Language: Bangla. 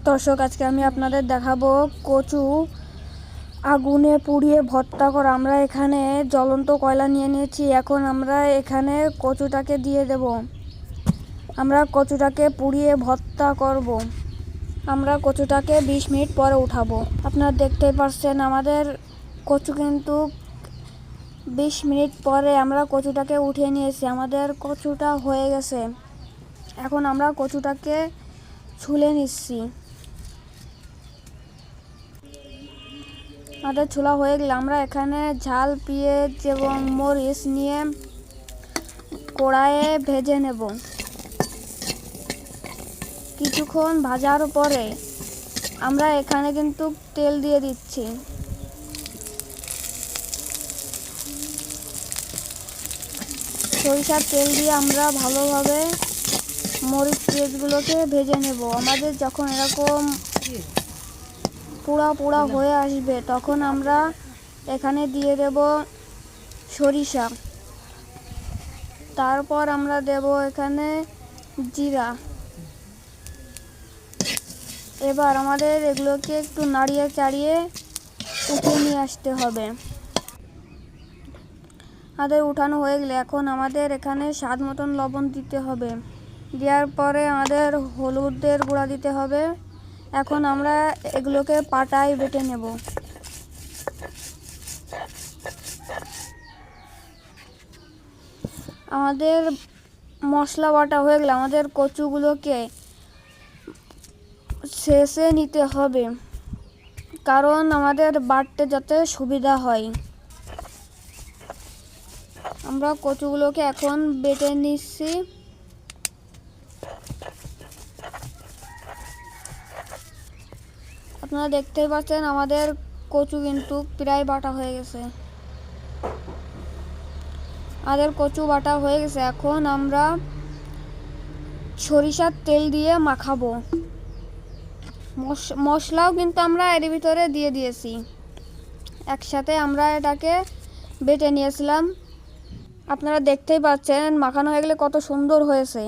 দর্শক, আজকে আমি আপনাদের দেখাবো কচু আগুনে পুড়িয়ে ভর্তা করা। আমরা এখানে জ্বলন্ত কয়লা নিয়ে নিয়েছি। এখন আমরা এখানে কচুটাকে দিয়ে দেব। আমরা কচুটাকে পুড়িয়ে ভর্তা করব। আমরা কচুটাকে 20 মিনিট পরে উঠাবো। আপনারা দেখতেই পাচ্ছেন আমাদের কচু কিন্তু 20 মিনিট পরে আমরা কচুটাকে উঠিয়ে নিয়েছি। আমাদের কচুটা হয়ে গেছে। এখন আমরা কচুটাকে ছুলে নিচ্ছি। আমাদের ছোলা হয়ে গেলে আমরা এখানে ঝাল, পেঁয়াজ এবং মরিচ নিয়ে কড়াইয়ে ভেজে নেব। কিছুক্ষণ ভাজার পরে আমরা এখানে কিন্তু তেল দিয়ে দিচ্ছি। সরিষার তেল দিয়ে আমরা ভালোভাবে মরিচ পেঁয়াজগুলোকে ভেজে নেব। আমাদের যখন এরকম পোড়া পোড়া হয়ে আসবে তখন আমরা এখানে দিয়ে দেব সরিষা। তারপর আমরা দেব এখানে জিরা। এবার আমাদের এগুলোকে একটু নাড়িয়ে চাড়িয়ে উঠিয়ে নিয়ে আসতে হবে। আমাদের উঠানো হয়ে গেলে এখন আমাদের এখানে স্বাদ মতন লবণ দিতে হবে। দেওয়ার পরে আমাদের হলুদের গুঁড়া দিতে হবে। এখন আমরা এগুলোকে পাটায় বেটে নেব। আমাদের মশলা বাটা হয়ে গেলে আমাদের কচুগুলোকে শেষে নিতে হবে, কারণ আমাদের বাটতে যাতে সুবিধা হয়। আমরা কচুগুলোকে এখন বেটে নিচ্ছি। আপনারা দেখতেই পাচ্ছেন আমাদের কচু কিন্তু প্রায় বাটা হয়ে গেছে। আমাদের কচু বাটা হয়ে গেছে। এখন আমরা সরিষার তেল দিয়ে মাখাবো। মশলাও কিন্তু আমরা এর ভিতরে দিয়ে দিয়েছি। একসাথে আমরা এটাকে বেটে নিয়েছিলাম। আপনারা দেখতেই পাচ্ছেন মাখানো হয়ে গেলে কত সুন্দর হয়েছে।